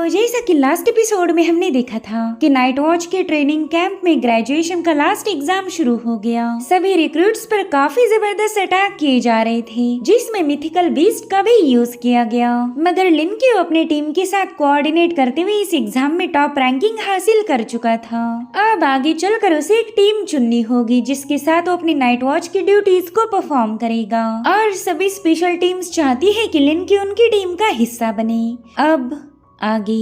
जैसा कि last episode में हमने देखा था कि नाइट वॉच के ट्रेनिंग कैंप में ग्रेजुएशन का लास्ट एग्जाम शुरू हो गया। सभी रिक्रूट्स पर काफी जबरदस्त अटैक किए जा रहे थे, जिसमें मिथिकल बीस्ट का भी यूज किया गया। मगर लिनक्यू अपने टीम के साथ कोऑर्डिनेट करते हुए इस एग्जाम में टॉप रैंकिंग हासिल कर चुका था। अब आगे चलकर उसे एक टीम चुननी होगी जिसके साथ वो अपनी नाइट वॉच की ड्यूटीज को परफॉर्म करेगा, और सभी स्पेशल टीम्स चाहती है कि लिनक्यू उनकी टीम का हिस्सा बने। अब आगे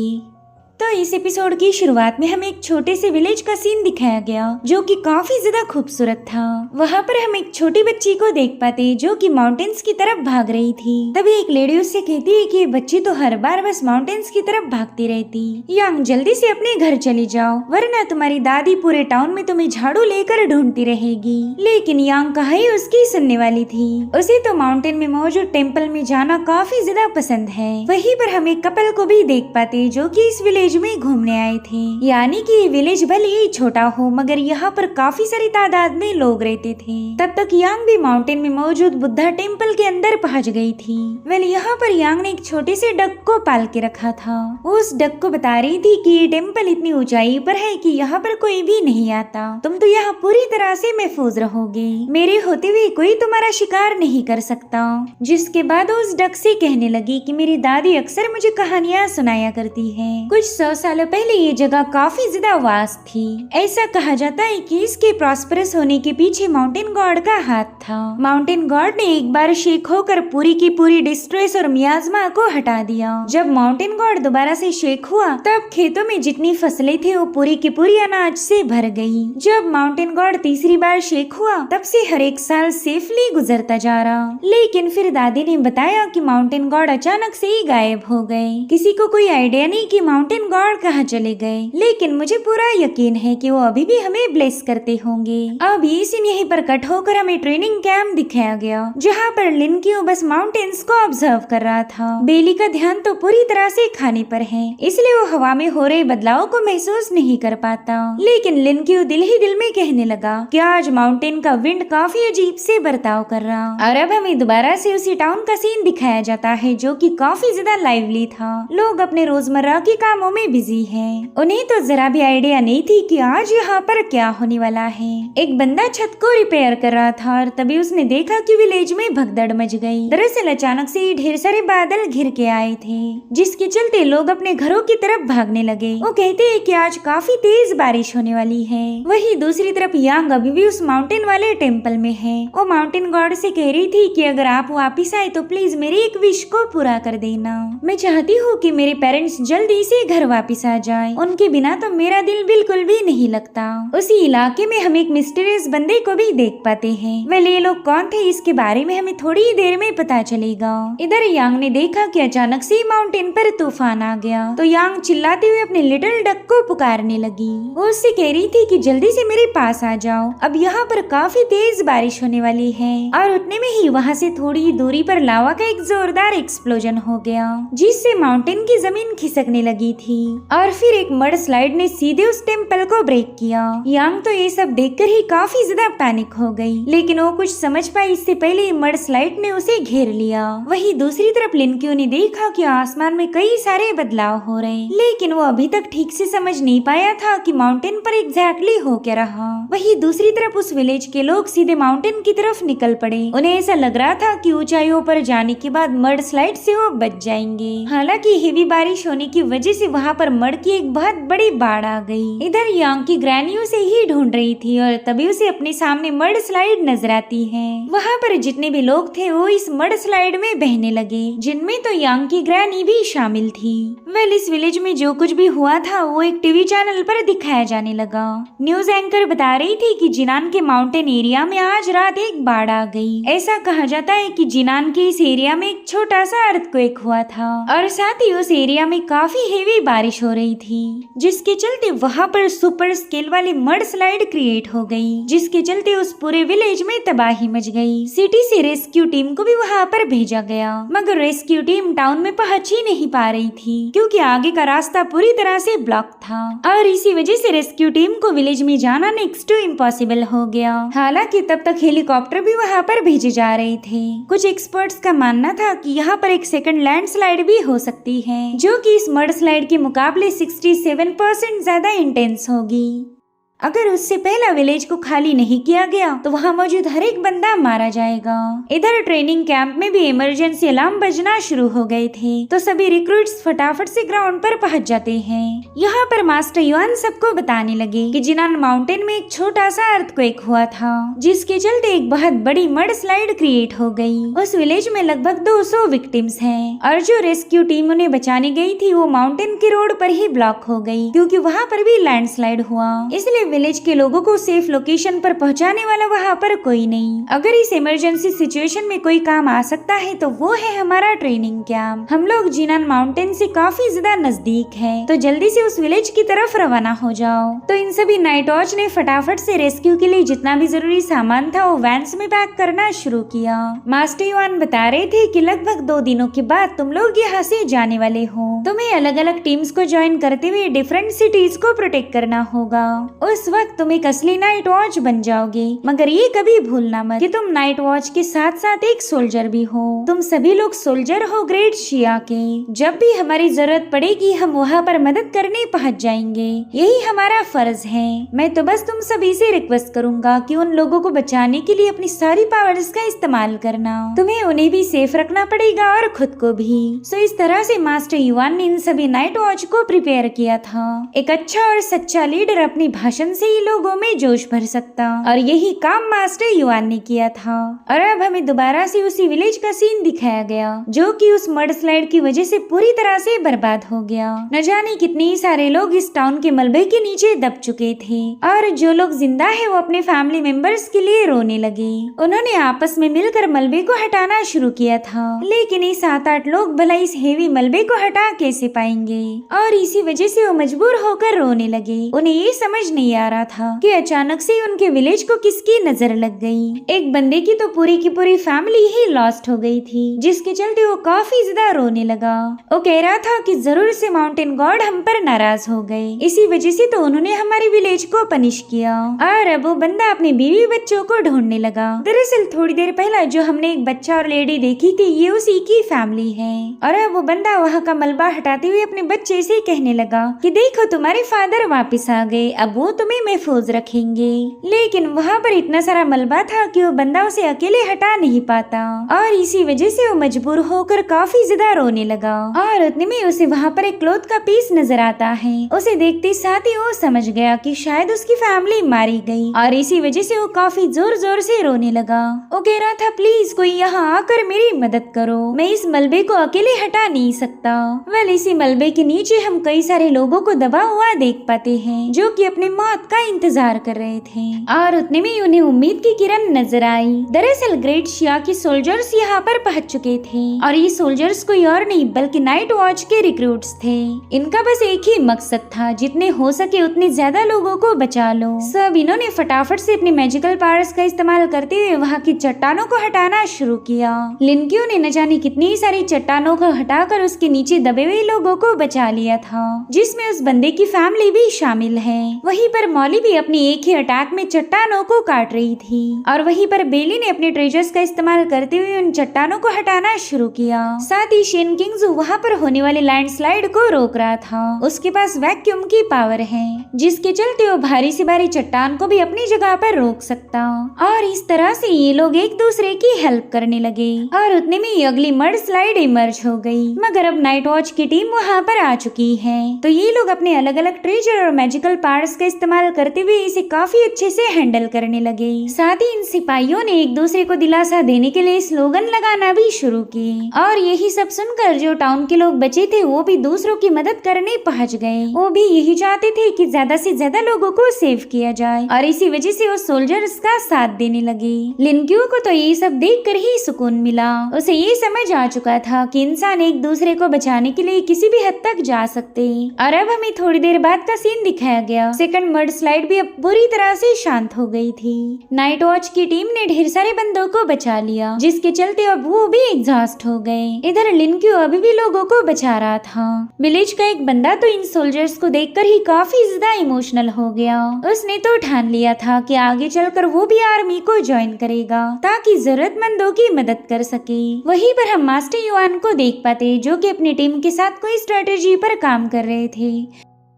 तो इस एपिसोड की शुरुआत में हमें एक छोटे से विलेज का सीन दिखाया गया जो कि काफी ज्यादा खूबसूरत था। वहाँ पर हम एक छोटी बच्ची को देख पाते जो कि माउंटेन्स की तरफ भाग रही थी। तभी एक लेडी उससे कहती है कि ये बच्ची तो हर बार बस माउंटेन्स की तरफ भागती रहती। यांग जल्दी से अपने घर चली जाओ वरना तुम्हारी दादी पूरे टाउन में तुम्हें झाड़ू लेकर ढूंढती रहेगी। लेकिन यांग कहाँ ही उसकी सुनने वाली थी। उसे तो माउंटेन में मौजूद टेम्पल में जाना काफी ज्यादा पसंद है। वहीं पर हम एक कपल को भी देख पाते जो कि इस विलेज में घूमने आए थे। यानी कि ये विलेज भले ही छोटा हो मगर यहाँ पर काफी सारी तादाद में लोग रहते थे। तब तक यांग भी माउंटेन में मौजूद बुद्धा टेम्पल के अंदर पहुँच गई थी। वेल यहाँ पर यांग ने एक छोटे से डक को पाल के रखा था। उस डक को बता रही थी कि ये टेम्पल इतनी ऊंचाई पर है कि यहाँ पर कोई भी नहीं आता। तुम तो यहाँ पूरी तरह से महफूज रहोगे। मेरे होते हुए कोई तुम्हारा शिकार नहीं कर सकता। जिसके बाद उस डक से कहने लगी कि मेरी दादी अक्सर मुझे कहानियाँ सुनाया करती है। कुछ 100 सालों पहले ये जगह काफी ज्यादा वास्ट थी। ऐसा कहा जाता है कि इसके प्रॉस्परस होने के पीछे माउंटेन गॉड का हाथ था। माउंटेन गॉड ने एक बार शेक होकर पूरी की पूरी डिस्ट्रेस और मियाज़मा को हटा दिया। जब माउंटेन गॉड दोबारा से शेक हुआ तब खेतों में जितनी फसलें थी वो पूरी की पूरी अनाज से भर गई। जब माउंटेन गॉड तीसरी बार शेक हुआ तब से हर एक साल सेफली गुजरता जा रहा। लेकिन फिर दादी ने बताया कि माउंटेन गॉड अचानक से ही गायब हो गए। किसी को कोई आइडिया नहीं कि माउंटेन गॉड कहाँ चले गए, लेकिन मुझे पूरा यकीन है कि वो अभी भी हमें ब्लेस करते होंगे। अब ये सीन यहीं पर कट होकर हमें ट्रेनिंग कैंप दिखाया गया जहाँ पर लिनक्यू बस माउंटेन्स को ऑब्जर्व कर रहा था। बेली का ध्यान तो पूरी तरह से खाने पर है, इसलिए वो हवा में हो रहे बदलाव को महसूस नहीं कर पाता। लेकिन लिनक्यू दिल ही दिल में कहने लगा कि आज माउंटेन का विंड काफी अजीब से बर्ताव कर रहा। और अब हमें दोबारा से उसी टाउन का सीन दिखाया जाता है जो कि काफी ज्यादा लाइवली था। लोग अपने रोजमर्रा के कामों में बिजी है। उन्हें तो जरा भी आइडिया नहीं थी कि आज यहाँ पर क्या होने वाला है। एक बंदा छत को रिपेयर कर रहा था और तभी उसने देखा कि विलेज में भगदड़ मच गई। दरअसल अचानक से ढेर सारे बादल घिर के आए थे जिसके चलते लोग अपने घरों की तरफ भागने लगे। वो कहते हैं कि आज काफी तेज बारिश होने वाली है। वहीं दूसरी तरफ यांग अभी भी उस माउंटेन वाले टेम्पल में है। वो माउंटेन गॉड से कह रही थी कि अगर आप वापिस आए तो प्लीज मेरी एक विश को पूरा कर देना। मैं चाहती हूँ कि मेरे पेरेंट्स जल्दी से घर वापिस आ जाए। उनके बिना तो मेरा दिल बिल्कुल भी नहीं लगता। उसी इलाके में हम एक मिस्टीरियस बंदे को भी देख पाते हैं। वह ये लोग कौन थे इसके बारे में हमें थोड़ी ही देर में पता चलेगा। इधर यांग ने देखा कि अचानक से माउंटेन पर तूफान आ गया तो यांग चिल्लाते हुए अपने लिटिल डक को पुकारने लगी। वो उससे कह रही थी कि जल्दी से मेरे पास आ जाओ, अब यहाँ पर काफी तेज बारिश होने वाली है। और उतने में ही वहाँ से थोड़ी ही दूरी पर लावा का एक जोरदार एक्सप्लोजन हो गया जिससे माउंटेन की जमीन खिसकने लगी थी और फिर एक मड स्लाइड ने सीधे उस टेम्पल को ब्रेक किया। यांग तो ये सब देखकर ही काफी ज्यादा पैनिक हो गई, लेकिन वो कुछ समझ पाई इससे पहले मड स्लाइड ने उसे घेर लिया। वहीं दूसरी तरफ लिनक्यू ने देखा कि आसमान में कई सारे बदलाव हो रहे, लेकिन वो अभी तक ठीक से समझ नहीं पाया था कि माउंटेन पर एग्जैक्टली हो क्या रहा। वहीं दूसरी तरफ उस विलेज के लोग सीधे माउंटेन की तरफ निकल पड़े। उन्हें ऐसा लग रहा था कि ऊंचाइयों पर जाने के बाद मड स्लाइड से वो बच जाएंगे। हालांकि हेवी बारिश होने की वजह से वहाँ पर मड की एक बहुत बड़ी बाढ़ आ गई। इधर यांग की ग्रैनी उसे ही ढूंढ रही थी और तभी उसे अपने सामने मड स्लाइड नजर आती है। वहाँ पर जितने भी लोग थे वो इस मड स्लाइड में बहने लगे, जिनमें तो यांग की ग्रैनी भी शामिल थी। वेल इस विलेज में जो कुछ भी हुआ था वो एक टीवी चैनल पर दिखाया जाने लगा। न्यूज एंकर बता रही थी कि जिनान के माउंटेन एरिया में आज रात एक बाढ़ आ गई। ऐसा कहा जाता है कि जिनान के इस एरिया में एक छोटा सा अर्थक्वेक हुआ था और साथ ही उस एरिया में काफी हेवी बारिश हो रही थी, जिसके चलते वहाँ पर सुपर स्केल वाली मड स्लाइड क्रिएट हो गई, जिसके चलते उस पूरे विलेज में तबाही मच गई। सिटी से रेस्क्यू टीम को भी वहाँ पर भेजा गया, मगर रेस्क्यू टीम टाउन में पहुंच ही नहीं पा रही थी क्योंकि आगे का रास्ता पूरी तरह से ब्लॉक था और इसी वजह से रेस्क्यू टीम को विलेज में जाना नेक्स्ट टू इम्पॉसिबल हो गया। हालांकि तब तक हेलीकॉप्टर भी वहाँ पर भेजे जा रहे थे। कुछ एक्सपर्ट्स का मानना था कि यहाँ पर एक सेकंड लैंडस्लाइड भी हो सकती है जो कि इस मड स्लाइड के के मुकाबले 67% ज्यादा इंटेंस होगी। अगर उससे पहला विलेज को खाली नहीं किया गया तो वहाँ मौजूद हर एक बंदा मारा जाएगा। इधर ट्रेनिंग कैंप में भी इमरजेंसी अलार्म बजना शुरू हो गए थे, तो सभी रिक्रूट्स फटाफट से ग्राउंड पर पहुंच जाते हैं। यहाँ पर मास्टर युआन सबको बताने लगे कि जिनान माउंटेन में एक छोटा सा अर्थक्वेक हुआ था, जिसके चलते एक बहुत बड़ी मड स्लाइड क्रिएट हो गई। उस विलेज में लगभग 200 विक्टिम्स हैं और जो रेस्क्यू टीम उन्हें बचाने गई थी वो माउंटेन के रोड पर ही ब्लॉक हो गई, क्योंकि वहाँ पर भी लैंडस्लाइड हुआ। इसलिए विलेज के लोगों को सेफ लोकेशन पर पहुंचाने वाला वहाँ पर कोई नहीं। अगर इस इमरजेंसी सिचुएशन में कोई काम आ सकता है तो वो है हमारा ट्रेनिंग कैंप। हम लोग जिनान माउंटेन से काफी ज्यादा नजदीक है, तो जल्दी से उस विलेज की तरफ रवाना हो जाओ। तो इन सभी नाइट वॉच ने फटाफट से रेस्क्यू के लिए जितना भी जरूरी सामान था वो वैन्स में पैक करना शुरू किया। मास्टर युआन बता रहे थे कि लगभग 2 दिनों के बाद तुम लोग यहाँ से जाने वाले हो। तुम्हें अलग अलग टीम्स को ज्वाइन करते हुए डिफरेंट सिटीज को प्रोटेक्ट करना होगा। उस वक्त तुम एक असली नाइट वॉच बन जाओगे, मगर ये कभी भूलना मत कि तुम नाइट वॉच के साथ साथ एक सोल्जर भी हो। तुम सभी लोग सोल्जर हो ग्रेट शिया के। जब भी हमारी जरूरत पड़ेगी हम वहाँ पर मदद करने पहुँच जाएंगे, यही हमारा फर्ज है। मैं तो बस तुम सभी से रिक्वेस्ट करूंगा कि उन लोगों को बचाने के लिए अपनी सारी पावर्स का इस्तेमाल करना। तुम्हें उन्हें भी सेफ रखना पड़ेगा और खुद को भी। सो इस तरह से मास्टर युआन ने इन सभी नाइट वॉच को प्रिपेयर किया था। एक अच्छा और सच्चा लीडर अपनी भाषण से ही लोगों में जोश भर सकता, और यही काम मास्टर युआन ने किया था। और अब हमें दोबारा से उसी विलेज का सीन दिखाया गया जो कि उस मड स्लाइड की वजह से पूरी तरह से बर्बाद हो गया। न जाने कितने सारे लोग इस टाउन के मलबे के नीचे दब चुके थे, और जो लोग जिंदा है वो अपने फैमिली मेंबर्स के लिए रोने लगे। उन्होंने आपस में मिलकर मलबे को हटाना शुरू किया था, लेकिन ये 7-8 लोग भला इस हेवी मलबे को हटा कैसे पाएंगे, और इसी वजह से वो मजबूर होकर रोने लगे। उन्हें ये समझ नहीं आ रहा था कि अचानक से उनके विलेज को किसकी नजर लग गई। एक बंदे की तो पूरी की पूरी फैमिली ही लॉस्ट हो गई थी, जिसके चलते वो काफी ज्यादा रोने लगा। वो कह रहा था कि जरूर से माउंटेन गॉड हम पर नाराज हो गए, इसी वजह से तो उन्होंने हमारी विलेज को पनिश किया। और अब वो बंदा अपने बीवी बच्चों को ढूंढने लगा। दरअसल थोड़ी देर पहले जो हमने एक बच्चा और लेडी देखी थी ये उसी की फैमिली है। और अब वो बंदा वहाँ का मलबा हटाते हुए अपने बच्चे से कहने लगा कि देखो तुम्हारे फादर वापस आ गए, अब वो तुम्हें महफूज रखेंगे। लेकिन वहाँ पर इतना सारा मलबा था कि वो बंदा उसे अकेले हटा नहीं पाता, और इसी वजह से वो मजबूर होकर काफी ज्यादा रोने लगा। और उतने में उसे वहाँ पर एक क्लॉथ का पीस नजर आता है। उसे देखते साथ ही वो समझ गया कि शायद उसकी फैमिली मारी गई, और इसी वजह से वो काफी जोर जोर से रोने लगा। वो कह रहा था प्लीज कोई यहाँ आकर मेरी मदद करो, मैं इस मलबे को अकेले हटा नहीं सकता। वेल इसी मलबे के नीचे हम कई सारे लोगों को दबा हुआ देख पाते हैं जो कि अपनी मौत का इंतजार कर रहे थे, और उतने में उन्हें उम्मीद की किरण नजर आई। दरअसल ग्रेट शिया के सोल्जर्स यहाँ पर पहुंच चुके थे, और ये सोल्जर्स कोई और नहीं बल्कि नाइट वॉच के रिक्रूट्स थे। इनका बस एक ही मकसद था, जितने हो सके उतने ज्यादा लोगों को बचा लो। सब इन्होंने फटाफट से अपनी मैजिकल पावर्स का इस्तेमाल करते हुए वहाँ की चट्टानों को हटाना शुरू किया। लिनक्यू ने न जाने कितनी सारी चट्टानों को हटाकर उसके नीचे दबे हुए लोगों को बचा लिया था, जिसमें उस बंदे की फैमिली भी शामिल है। वहीं पर मॉली भी अपनी एक ही अटैक में चट्टानों को काट रही थी, और वहीं पर बेली ने अपने ट्रेजर्स का इस्तेमाल करते हुए उन चट्टानों को हटाना शुरू किया। साथ ही शेन किंग्जू वहाँ पर होने वाले लैंडस्लाइड को रोक रहा था। उसके पास वैक्यूम की पावर है, जिसके चलते वो भारी से भारी चट्टान को भी अपनी जगह पर रोक सकता। और इस तरह से ये लोग एक दूसरे की हेल्प करने लगे, और उतने में अगली मड स्लाइड इमर्ज हो गई। मगर अब नाइट वॉच की टीम वहाँ पर आ चुकी है, तो ये लोग अपने अलग अलग ट्रेजर और मैजिकल पावर्स का इस्तेमाल करते हुए इसे काफी अच्छे से हैंडल करने लगे। साथ ही इन सिपाहियों ने एक दूसरे को दिलासा देने के लिए स्लोगन लगाना भी शुरू किए, और यही सब सुनकर जो टाउन के लोग बचे थे वो भी दूसरों की मदद करने पहुंच गए। वो भी यही चाहते थे कि ज्यादा से ज्यादा लोगों को सेव किया जाए, और इसी वजह से वो सोल्जर्स का साथ देने लगे। लिनक्यू को तो ये सब देखकर ही सुकून मिला। उसे ये समझ आ चुका था कि इंसान एक दूसरे को बचाने के लिए किसी भी हद तक जा सकते हैं। और अब हमें थोड़ी देर बाद का सीन दिखाया गया। सेकंड मड स्लाइड भी अब पूरी तरह से शांत हो गई थी। नाइट वॉच की टीम ने ढेर सारे बंदों को बचा लिया, जिसके चलते अब वो भी एग्जॉस्ट हो गए। इधर लिनक्यू अभी भी लोगों को बचा रहा था। विलेज का एक बंदा तो इन सोल्जर्स को देखकर ही काफी ज्यादा इमोशनल हो गया। उसने तो ठान लिया था कि आगे चलकर वो भी आर्मी को ज्वाइन करेगा ताकि जरूरतमंदों की मदद कर सके। वहीं पर हम मास्टर युआन को देख पाते, जो कि अपनी टीम के साथ कोई स्ट्रेटेजी पर काम कर रहे थे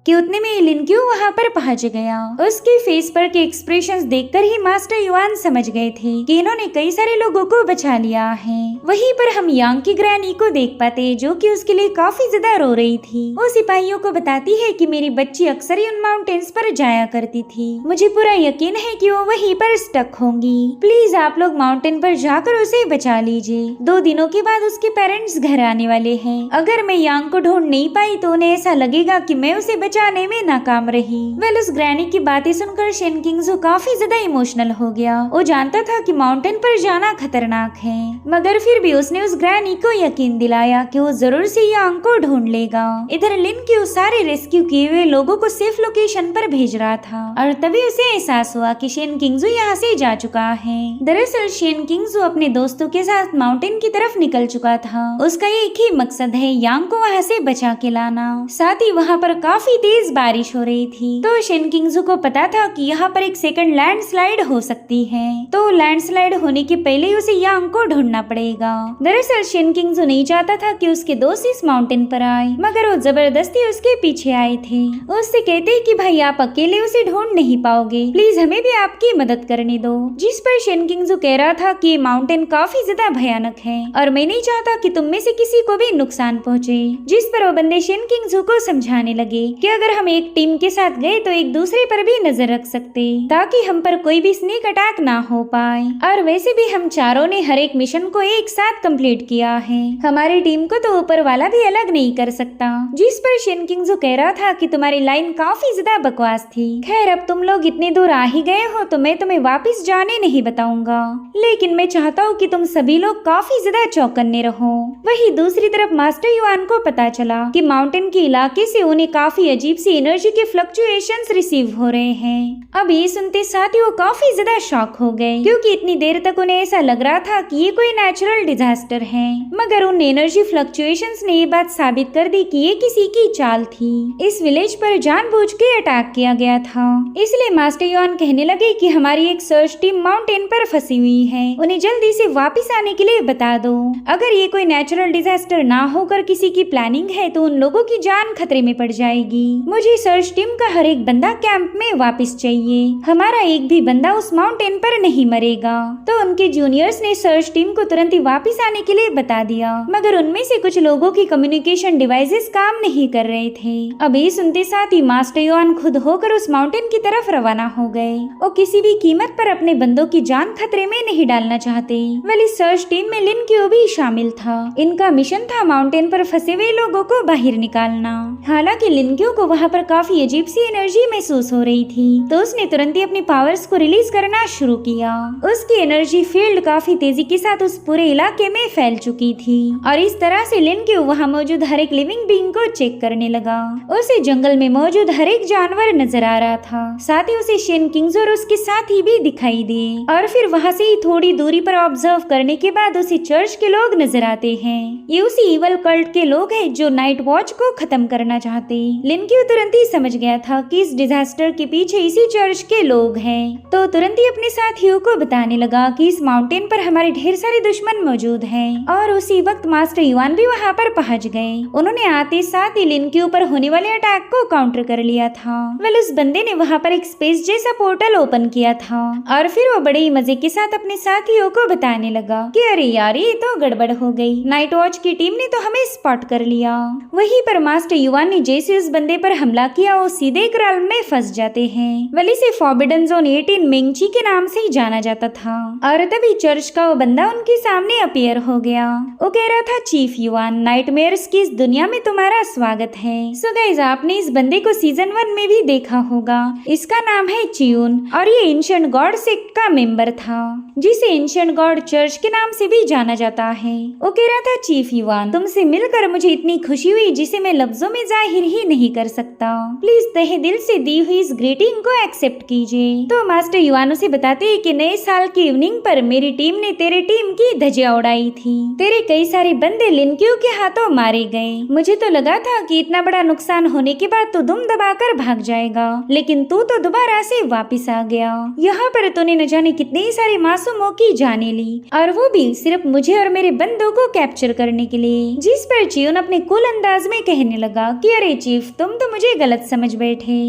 कि उतने में लिनक्यू वहाँ पर पहुंच गया। उसके फेस पर के एक्सप्रेशंस देखकर ही मास्टर युआन समझ गए थे कि इन्होंने कई सारे लोगों को बचा लिया है। वहीं पर हम यांग की ग्रैनी को देख पाते, जो कि उसके लिए काफी ज्यादा रो रही थी। वो सिपाहियों को बताती है कि मेरी बच्ची अक्सर ही उन माउंटेन्स पर जाया करती थी, मुझे पूरा यकीन है कि वो वहीं पर स्टक होंगी। प्लीज आप लोग माउंटेन पर जाकर उसे बचा लीजिए। 2 दिनों के बाद उसके पेरेंट्स घर आने वाले हैं। अगर मैं यांग को ढूंढ नहीं पाई तो उन्हें ऐसा लगेगा कि मैं उसे बचाने में नाकाम रही। उस ग्रैनी की बातें सुनकर शेन किंग्जू काफी ज्यादा इमोशनल हो गया। वो जानता था कि माउंटेन पर जाना खतरनाक है, मगर फिर भी उसने उस ग्रैनी को यकीन दिलाया कि वो जरूर से यांग को ढूंढ लेगा। इधर लिनक्यू सारे रेस्क्यू किए हुए लोगों को सेफ लोकेशन पर भेज रहा था और तभी उसे एहसास हुआ कि शेन किंग्जू यहाँ से जा चुका है। दरअसल शेन किंग्जू अपने दोस्तों के साथ माउंटेन की तरफ निकल चुका था। उसका एक ही मकसद है यांग को वहाँ से बचा के लाना। साथ ही वहाँ पर काफी तेज बारिश हो रही थी, तो शेन किंग्जू को पता था कि यहाँ पर एक सेकंड लैंडस्लाइड हो सकती है, तो लैंडस्लाइड होने के पहले उसे यांग को ढूंढना पड़ेगा। दरअसल शेन किंग्जू नहीं चाहता था कि उसके दोस्त इस माउंटेन पर आए, मगर वो जबरदस्ती उसके पीछे आए थे। उससे कहते कि भाई आप अकेले उसे ढूंढ नहीं पाओगे, प्लीज हमें भी आपकी मदद करने दो। जिस पर शेन किंग्जू कह रहा था कि माउंटेन काफी ज्यादा भयानक है और मैं नहीं चाहता कि तुम में से किसी को भी नुकसान पहुँचे। जिस पर वो बंदे शेन किंग्जू को समझाने लगे कि अगर हम एक टीम के साथ गए तो एक दूसरे पर भी नजर रख सकते, ताकि हम पर कोई भी स्नेक अटैक ना हो पाए। और वैसे भी हम चारों ने हर एक मिशन को एक साथ कंप्लीट किया है, हमारी टीम को तो ऊपर वाला भी अलग नहीं कर सकता। जिस पर शेन किंग्जू कह रहा था कि तुम्हारी लाइन काफी ज्यादा बकवास थी। खैर अब तुम लोग इतने दूर आ ही गए हो तो मैं तुम्हें वापस जाने नहीं बताऊंगा, लेकिन मैं चाहता हूँ कि तुम सभी लोग काफी ज्यादा चौकन्ने रहो। वही दूसरी तरफ मास्टर युआन को पता चला कि माउंटेन के इलाके से उन्हें काफी अजीब सी एनर्जी के फ्लक्चुएशंस रिसीव हो रहे हैं। अब ये सुनते साथ ही वो काफी ज्यादा शॉक हो गए, क्योंकि इतनी देर तक उन्हें ऐसा लग रहा था कि ये कोई नेचुरल डिजास्टर है, मगर उन एनर्जी फ्लक्चुएशंस ने ये बात साबित कर दी कि ये किसी की चाल थी। इस विलेज पर जानबूझ के अटैक किया गया था। इसलिए मास्टर युआन कहने लगे कि हमारी एक सर्च टीम माउंटेन पर फंसी हुई है, उन्हें जल्दी से वापस आने के लिए बता दो। अगर ये कोई नेचुरल डिजास्टर ना होकर किसी की प्लानिंग है तो उन लोगों की जान खतरे में पड़ जाएगी। मुझे सर्च टीम का हर एक बंदा कैंप में वापस चाहिए, हमारा एक भी बंदा उस माउंटेन पर नहीं मरेगा। तो उनके जूनियर्स ने सर्च टीम को तुरंत ही वापस आने के लिए बता दिया, मगर उनमें से कुछ लोगों की कम्युनिकेशन डिवाइसेस काम नहीं कर रहे थे। अब ये सुनते साथ ही मास्टर युआन खुद होकर उस माउंटेन की तरफ रवाना हो गए। वो किसी भी कीमत पर अपने बंदों की जान खतरे में नहीं डालना चाहते। वेल इस सर्च टीम में लिनक्यू भी शामिल था। इनका मिशन था माउंटेन पर फंसे हुए लोगों को बाहर निकालना। हालांकि लिनक्यू को वहाँ पर काफी अजीब सी एनर्जी महसूस हो रही थी, तो उसने तुरंत ही अपनी पावर्स को रिलीज करना शुरू किया। उसकी एनर्जी फील्ड काफी तेजी के साथ उस पूरे इलाके में फैल चुकी थी और इस तरह से लिनक्यू वहाँ मौजूद हर एक लिविंग बीइंग को चेक करने लगा। उसे जंगल में मौजूद हर एक जानवर नजर आ रहा था, साथ ही उसे शेन किंग्जू और उसके साथी भी दिखाई दिए। और फिर वहाँ से ही थोड़ी दूरी पर ऑब्जर्व करने के बाद उसे चर्च के लोग नजर आते हैं। ये उसी इवल कल्ट के लोग हैं जो नाइट वॉच को खत्म करना चाहते। लिनक्यू तुरंत ही समझ गया था कि इस डिजास्टर के पीछे इसी चर्च के लोग हैं, तो तुरंत ही अपने साथियों को बताने लगा कि इस माउंटेन पर हमारे ढेर सारे दुश्मन मौजूद हैं। और उसी वक्त मास्टर युआन भी वहाँ पर पहुँच गए। उन्होंने आते साथ ही लिनक्यू पर होने वाले अटैक को काउंटर कर लिया था। वेल उस बंदे ने वहाँ पर एक स्पेस जैसा पोर्टल ओपन किया था और फिर वो बड़े ही मजे के साथ अपने साथियों को बताने लगा कि अरे यार ये तो गड़बड़ हो गई, नाइट वॉच की टीम ने तो हमें स्पॉट कर लिया। वहीं पर मास्टर युआन ने जैसे उस बंदे पर हमला किया वो सीधे एक realm में फंस जाते हैं। वेल इसे फॉरबिडन जोन 18 मेंगची के नाम से ही जाना जाता था। और तभी चर्च का वो बंदा उनके सामने अपीयर हो गया। वो कह रहा था चीफ युआन, नाइटमेयर्स की इस दुनिया में तुम्हारा स्वागत है। सो गाइस आपने इस बंदे को सीजन 1 में भी देखा होगा। इसका नाम है चियून और ये एंशिएंट गॉड सेक्ट का मेंबर था, जिसे एंशिएंट गॉड चर्च के नाम से भी जाना जाता है। वो कह रहा था चीफ युआन, तुमसे मिलकर मुझे इतनी खुशी हुई जिसे मैं लफ्जों में जाहिर ही नहीं कर सकता। प्लीज तहे दिल से दी हुई इस ग्रीटिंग को एक्सेप्ट कीजिए। तो मास्टर युआन उसे बताते हैं कि नए साल की इवनिंग पर मेरी टीम ने तेरे टीम की धज्जियां उड़ाई थी। तेरे कई सारे बंदे लिनक्यू के हाथों मारे गए। मुझे तो लगा था कि इतना बड़ा नुकसान होने के बाद तू दुम दबाकर भाग जाएगा, लेकिन तू तो दोबारा से वापिस आ गया। यहाँ पर तूने न जाने कितने ही सारे मासूमों की जाने ली, और वो भी सिर्फ मुझे और मेरे बंदों को कैप्चर करने के लिए। जिस पर चियोन अपने कूल अंदाज में कहने लगा कि अरे चीफ, तुम तो मुझे गलत समझ बैठे।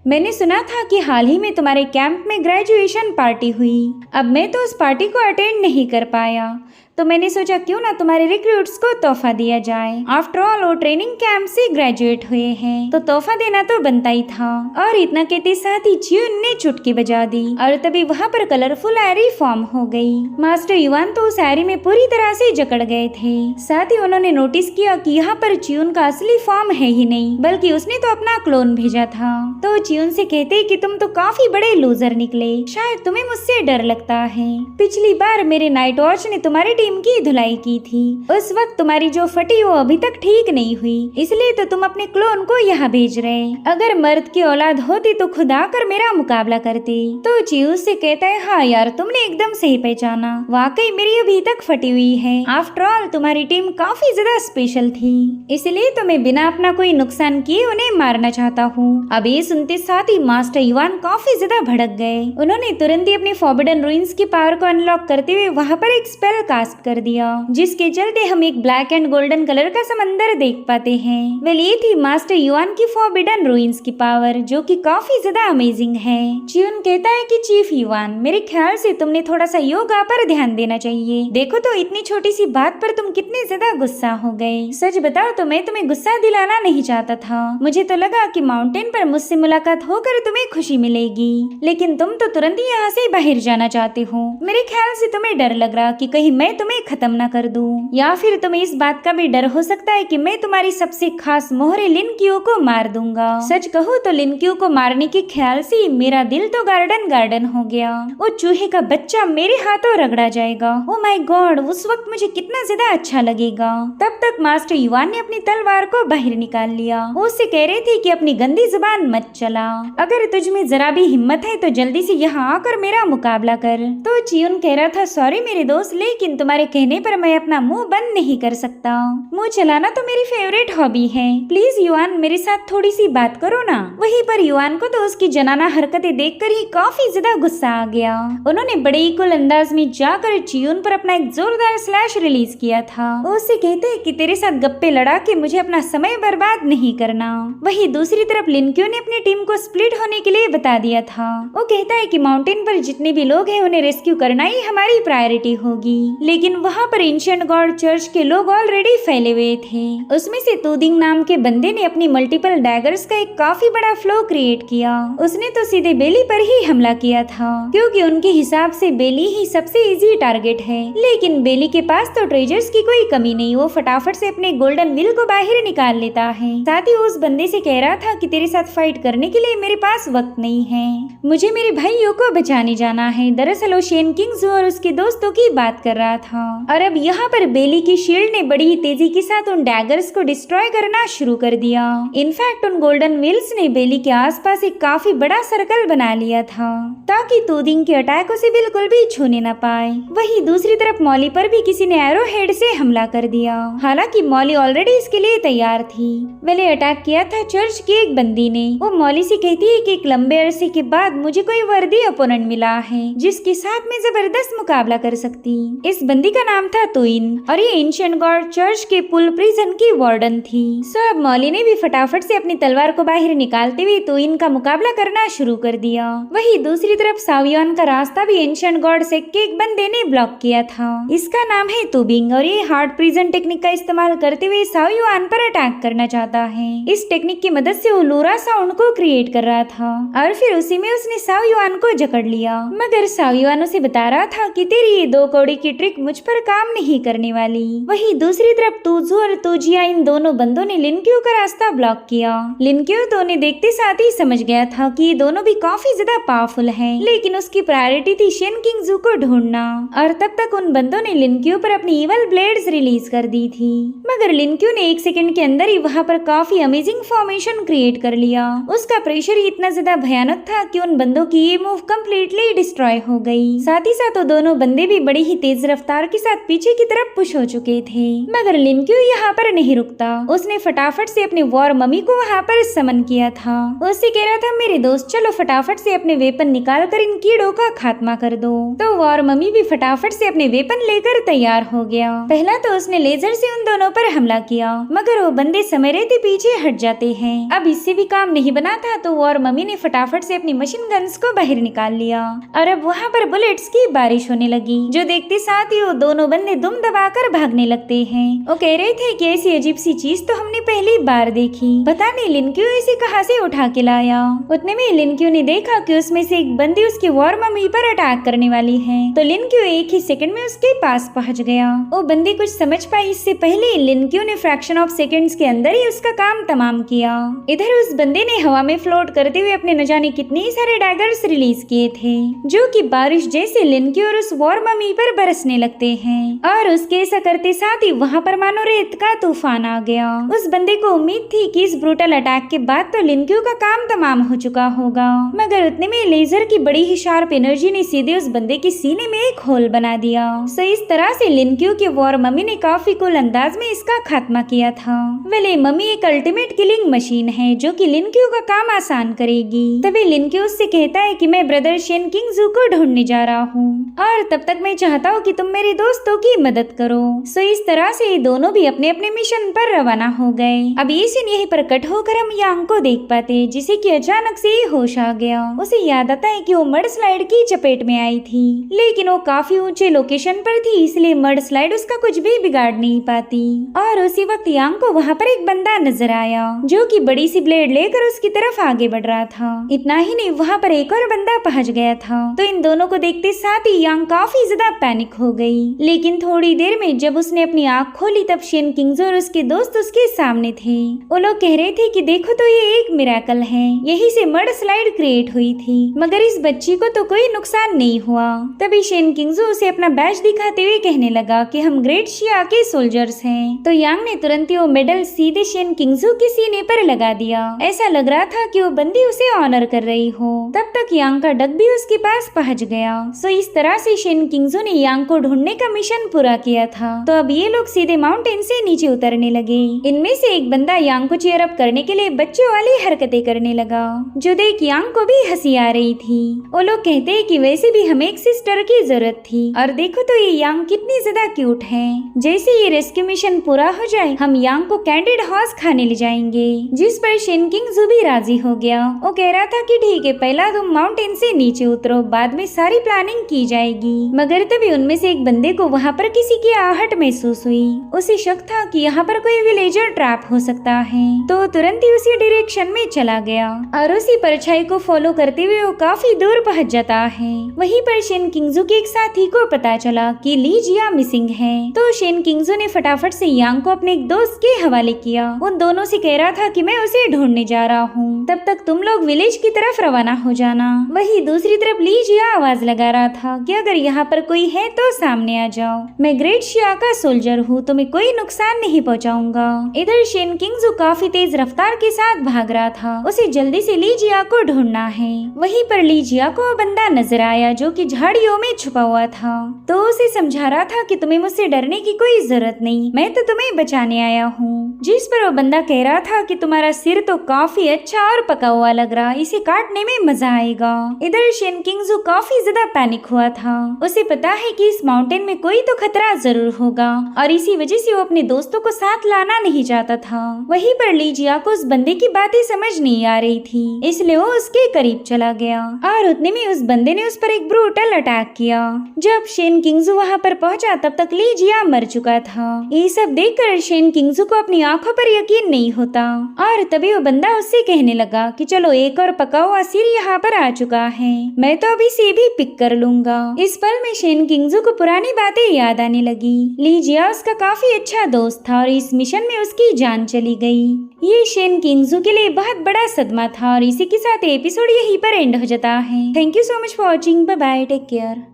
मैंने सुना था कि हाल ही में तुम्हारे कैंप में ग्रेजुएशन पार्टी हुई। अब मैं तो उस पार्टी को अटेंड नहीं कर पाया, तो मैंने सोचा क्यों ना तुम्हारे रिक्रूट्स को तोहफा दिया जाए। आफ्टर ऑल वो ट्रेनिंग कैंप से ग्रेजुएट हुए हैं, तो तोहफा देना तो बनता ही था। और इतना कहते साथ ही चियोन ने चुटकी बजा दी और तभी वहाँ पर कलरफुल एरी फॉर्म हो गई। मास्टर युआन तो उस एरी में पूरी तरह से जकड़ गए थे। साथ ही उन्होंने नोटिस किया कि यहाँ पर चियोन का असली फॉर्म है ही नहीं, बल्कि उसने तो अपना क्लोन भेजा था। तो चियोन से कहते कि तुम तो काफी बड़े लूजर निकले, शायद तुम्हें मुझसे डर लगता है। पिछली बार मेरे नाइट वॉच ने तुम्हारी टीम की धुलाई की थी, उस वक्त तुम्हारी जो फटी वो अभी तक ठीक नहीं हुई, इसलिए तो तुम अपने क्लोन को यहाँ भेज रहे। अगर मर्द की औलाद होती तो खुद आकर मेरा मुकाबला करते। तो चियोन से कहता है हाँ यार, तुमने एकदम सही पहचाना, वाकई मेरी अभी तक फटी हुई है। आफ्टर ऑल तुम्हारी टीम काफी ज्यादा स्पेशल थी, इसलिए तो मैं बिना अपना कोई नुकसान किए उन्हें मारना चाहता हूँ। अब ये सुनते साथ ही मास्टर युआन काफी ज्यादा भड़क गए। उन्होंने तुरंत ही अपनी फॉरबिडन रूइंस की पावर को अनलॉक करते हुए वहाँ पर एक स्पेल कास्ट कर दिया, जिसके चलते हम एक ब्लैक एंड गोल्डन कलर का समंदर देख पाते हैं। वेल ये थी मास्टर युआन की फॉरबिडन रूइंस की पावर, जो कि काफी ज्यादा अमेजिंग है। चियोन कहता है कि चीफ युआन, मेरे ख्याल से तुमने थोड़ा सा योगा पर ध्यान देना चाहिए। देखो तो इतनी छोटी सी बात पर तुम कितने ज्यादा गुस्सा हो गए। सच बताओ तो मैं तुम्हें गुस्सा दिलाना नहीं चाहता था। मुझे तो लगा कि माउंटेन पर मुझसे मुलाकात होकर तुम्हें खुशी मिलेगी, लेकिन तुम तो तुरंत ही यहाँ से बाहर जाना चाहते हो। मेरे ख्याल से तुम्हें डर लग रहा कि कहीं मैं तुम्हें खत्म ना कर दूं, या फिर तुम्हें इस बात का भी डर हो सकता है कि मैं तुम्हारी सबसे खास मोहरे लिनक्यू को मार दूंगा। सच कहूँ तो लिनक्यू को मारने के ख्याल से मेरा दिल तो गार्डन गार्डन हो गया। वो चूहे का बच्चा मेरे हाथों रगड़ा जाएगा। ओ माय गॉड, उस वक्त मुझे कितना ज्यादा अच्छा लगेगा। तब तक मास्टर युआन ने अपनी तलवार को बाहर निकाल लिया। वो उससे कह रहे थे कि अपनी गंदी जुबान मत चला, अगर तुझ में जरा भी हिम्मत है तो जल्दी से यहाँ आकर मेरा मुकाबला कर। तो चियोन कह रहा था सॉरी मेरे दोस्त, लेकिन तुम्हारे कहने पर मैं अपना मुंह बंद नहीं कर सकता। मुंह चलाना तो मेरी फेवरेट हॉबी है। प्लीज युआन, मेरे साथ थोड़ी सी बात करो ना। वहीं पर युआन को तो उसकी जनाना हरकतें देखकर ही काफी ज्यादा गुस्सा आ गया। उन्होंने बड़े ही कुल अंदाज में जाकर चियोन पर अपना एक जोरदार स्लैश रिलीज किया था। वो उससे कहते हैं कि तेरे साथ गप्पे लड़ा के मुझे अपना समय बर्बाद नहीं करना। वहीं दूसरी तरफ लिनक्यू ने अपनी टीम को स्प्लिट होने के लिए बता दिया था। वो कहता है कि माउंटेन पर जितने भी लोग हैं उन्हें रेस्क्यू करना ही हमारी प्रायोरिटी होगी, लेकिन वहाँ पर एंशिएंट गॉड चर्च के लोग ऑलरेडी फैले हुए थे। उसमें से तूदिंग नाम के बंदे ने अपनी मल्टीपल डैगर्स का एक काफी बड़ा फ्लो क्रिएट किया। उसने तो सीधे बेली पर ही हमला किया था, क्योंकि उनके हिसाब से बेली ही सबसे इजी टारगेट है। लेकिन बेली के पास तो ट्रेजर्स की कोई कमी नहीं, वो फटाफट से अपने गोल्डन व्हील को बाहर निकाल लेता है। साथ ही उस बंदे से कह रहा था कि तेरे साथ फाइट करने के लिए मेरे पास वक्त नहीं है, मुझे मेरे भाइयों को बचाने जाना है। दरअसल वो शेन किंग्स और उसके दोस्तों की बात कर रहा था। और अब यहाँ पर बेली की शील्ड ने बड़ी ही तेजी के साथ उन डैगर्स को डिस्ट्रॉय करना शुरू कर दिया। इनफैक्ट उन गोल्डन व्हील्स ने बेली के आसपास एक काफी बड़ा सर्कल बना लिया था, ताकि तूदिंग के अटैक उसे बिल्कुल भी छूने न पाए। वहीं दूसरी तरफ मॉली पर भी किसी ने एरो हेड से हमला कर दिया। हालांकि मॉली ऑलरेडी इसके लिए तैयार थी। वेले अटैक किया था चर्च के एक बंदी ने। वो मॉली से कहती है कि एक लंबे अरसे के बाद मुझे कोई वर्दी ओपोनेंट मिला है जिसके साथ मैं जबरदस्त मुकाबला कर सकती। इस बंदी का नाम था तुइन और ये एंशिएंट गॉड चर्च के पुल प्रिजन की वार्डन थी। सो अब मॉली ने भी फटाफट से अपनी तलवार को बाहर निकालते हुए तुइन का मुकाबला करना शुरू कर दिया। वहीं दूसरी तरफ सावियन का रास्ता भी एंशिएंट गॉड से एक बंदे ने ब्लॉक किया था। इसका नाम है तुबिंग और ये हार्ड प्रिजन टेक्निक का इस्तेमाल करते हुए सावियन पर अटैक करना चाहता है। इस टेक्निक की मदद से वो लोरा साउंड को क्रिएट कर रहा था और फिर उसी में उसने सावियन को जकड़ लिया। मगर सावियन उसे बता रहा था कि तेरी ये 2 कौड़ी की ट्रिक मुझ पर काम नहीं करने वाली। वहीं दूसरी तरफ तूजू और तोजिया इन दोनों बंदों ने लिनक्यू का रास्ता ब्लॉक किया। लिनक्यू तो उन्हें देखते साथ ही समझ गया था कि ये दोनों भी काफी ज्यादा पावरफुल हैं, लेकिन उसकी प्रायोरिटी थी शेन किंगजू को ढूंढना। और तब तक उन बंदों ने लिनक्यू पर अपनी इवल ब्लेड्स रिलीज कर दी थी। मगर लिनक्यू ने 1 सेकंड के अंदर ही वहाँ पर काफी अमेजिंग फॉर्मेशन क्रिएट कर लिया। उसका प्रेशर ही इतना ज्यादा भयानक था कि उन बंदों की ये मूव कम्प्लीटली डिस्ट्रॉय हो गई। साथ ही साथ वो दोनों बंदे भी बड़ी ही तेज रफ्तार के साथ पीछे की तरफ पुश हो चुके थे। मगर लिनक्यू यहाँ पर नहीं रुकता। उसने फटाफट से अपने वॉर मम्मी को वहाँ पर समन किया था। उससे कह रहा था, मेरे दोस्त चलो फटाफट से अपने वेपन निकाल कर इन कीड़ों का खात्मा कर दो। तो वॉर मम्मी भी फटाफट से अपने वेपन लेकर तैयार हो गया। पहला तो उसने लेजर से उन दोनों पर हमला किया, मगर वो बंदे समय रहते पीछे हट जाते हैं। अब इससे भी काम नहीं बना था तो वॉर मम्मी ने फटाफट से अपनी मशीन गन्स को बाहर निकाल लिया और अब वहाँ पर बुलेट्स की बारिश होने लगी, जो देखते साथ ही वो दोनों बंदे दुम दबाकर भागने लगते हैं। वो कह रहे थे कि ऐसी अजीब सी चीज तो हमने पहली बार देखी, पता नहीं लिनक्यू इसे कहाँ से उठा के लाया। उतने में लिनक्यू ने देखा कि उसमें से एक बंदी उसकी वॉर मम्मी पर अटैक करने वाली है, तो लिनक्यू एक ही सेकंड में उसके पास पहुंच गया। वो बंदी कुछ समझ पाई इससे पहले लिनक्यू ने फ्रैक्शन ऑफ सेकंड्स के अंदर ही उसका काम तमाम किया। इधर उस बंदे ने हवा में फ्लोट करते हुए अपने न जाने कितने सारे डैगर्स रिलीज किए थे, जो कि बारिश जैसे लिनक्यू और उस वॉर मम्मी पर बरसने लगते हैं। और उसके ऐसा करते साथ ही वहाँ पर मानो रेत का तूफान आ गया। उस बंदे को उम्मीद थी कि इस ब्रूटल अटैक के बाद तो लिनक्यू का काम तमाम हो चुका होगा, मगर उतने में लेजर की बड़ी ही शार्प एनर्जी ने सीधे उस बंदे के सीने में एक होल बना दिया। सो इस तरह से लिनक्यू के वॉर मम्मी ने काफी कूल अंदाज में इसका खात्मा किया था। वेले मम्मी एक अल्टीमेट किलिंग मशीन है जो कि लिनक्यू का काम आसान करेगी। तभी लिनक्यू उससे कहता है कि मैं ब्रदर शेन किंगजू को ढूंढने जा रहा हूँ और तब तक मैं चाहता हूँ कि तुम मेरे दोस्तों की मदद करो। सो इस तरह से ये दोनों भी अपने अपने मिशन पर रवाना हो गए। अब ये सीन यहीं पर कट होकर हम यांग को देख पाते, जिसे कि अचानक से ही होश आ गया। उसे याद आता है कि वो मड स्लाइड की चपेट में आई थी, लेकिन वो काफी ऊंचे लोकेशन पर थी, इसलिए मड स्लाइड उसका कुछ भी बिगाड़ नहीं पाती। और उसी वक्त यांग को वहाँ पर एक बंदा नजर आया जो कि बड़ी सी ब्लेड लेकर उसकी तरफ आगे बढ़ रहा था। इतना ही नहीं, वहाँ पर एक और बंदा पहुँच गया था। तो इन दोनों को देखते साथ ही यांग काफी ज्यादा पैनिक हो गई। लेकिन थोड़ी देर में जब उसने अपनी आँख खोली तब शेन किंगजू और उसके दोस्त उसके सामने थे। वो लोग कह रहे थे कि देखो तो ये एक मिरेकल है, यही से मड स्लाइड क्रिएट हुई थी, मगर इस बच्ची को तो कोई नुकसान नहीं हुआ। तभी शेन किंगजू उसे अपना बैज दिखाते हुए कहने लगा कि हम ग्रेट शिया के सोल्जर्स हैं। तो यांग ने तुरंत ही वो मेडल सीधे शेन किंगजू के सीने पर लगा दिया। ऐसा लग रहा था कि वो बंदी उसे ऑनर कर रही हो। तब तक यांग का डग भी उसके पास पहुंच गया। सो इस तरह से शेन किंगजू ने यांग को ढूंढने का मिशन पूरा किया था। तो अब ये लोग सीधे माउंटेन से नीचे उतरने लगे। इनमें से एक बंदा यांग को चीयर अप करने के लिए बच्चों वाली हरकतें करने लगा, जो देख यांग को भी हंसी आ रही थी। वो लोग कहते हैं कि वैसे भी हमें एक सिस्टर की जरूरत थी, और देखो तो ये यांग कितनी ज्यादा क्यूट है। जैसे ये रेस्क्यू मिशन पूरा हो जाए हम यांग को कैंडिड हॉर्स खाने ले जाएंगे, जिस पर शेन किंगजू भी राजी हो गया। वो कह रहा था कि ठीक है, पहला तुम माउंटेन से नीचे उतरो, बाद में सारी प्लानिंग की जाएगी। मगर तभी उनमें से एक बंदे को वहाँ पर किसी की आहट महसूस हुई। उसे शक था कि यहाँ पर कोई विलेजर ट्रैप हो सकता है, तो तुरंत ही उसी डायरेक्शन में चला गया और उसी परछाई को फॉलो करते हुए वो काफी दूर पहुँच जाता है। वहीं पर शेन किंगजू के एक साथी को पता चला कि ली जिया मिसिंग है, तो शेन किंगजू ने फटाफट से यांग को अपने एक दोस्त के हवाले किया। उन दोनों से कह रहा था कि मैं उसे ढूंढने जा रहा हूँ, तब तक तुम लोग विलेज की तरफ रवाना हो जाना। वही दूसरी तरफ ली जिया आवाज लगा रहा था कि अगर यहाँ पर कोई है तो सामने आ जाओ, मैं ग्रेट शिया का सोल्जर हूँ, तुम्हें कोई नुकसान नहीं पहुँचाऊंगा। इधर शेन किंगजू काफी तेज रफ्तार के साथ भाग रहा था, उसे जल्दी से ली जिया को ढूंढना है। वहीं पर ली जिया को वो बंदा नजर आया जो कि झाड़ियों में छुपा हुआ था, तो उसे समझा रहा था कि तुम्हें मुझसे डरने की कोई जरूरत नहीं, मैं तो तुम्हें बचाने आया हूँ। जिस पर वो बंदा कह रहा था कि तुम्हारा सिर तो काफी अच्छा और पका हुआ लग रहा, इसे काटने में मजा आएगा। इधर शेन किंगजू काफी ज्यादा पैनिक हुआ था। उसे पता है कि इस माउंटेन में कोई तो खतरा जरूर होगा और इसी वजह से वो अपने दोस्तों को साथ लाना नहीं चाहता था। वहीं पर ली जिया को उस बंदे की बातें समझ नहीं आ रही थी, इसलिए वो उसके करीब चला गया और उतने में उस बंदे ने उस पर एक ब्रूटल अटैक किया। जब शेन किंगजू वहाँ पर पहुंचा तब तक ली जिया मर चुका था। ये सब देखकर शेन किंगजू को अपनी आंखों पर यकीन नहीं होता। और तभी वो बंदा उससे कहने लगा कि चलो एक और पका हुआ सिर यहाँ पर आ चुका है, मैं तो अभी से भी पिक कर लूंगा। इस पल में शेन किंगजू को पुरानी बातें याद आने लगी। ली जिया उसका काफी अच्छा दोस्त था और इस मिशन में उसकी जान चली गई। ये शेन किंगजू के लिए बहुत बड़ा सदमा था और इसी के साथ एपिसोड यहीं पर एंड हो जाता है। Thank you so much for watching. Bye bye, take care.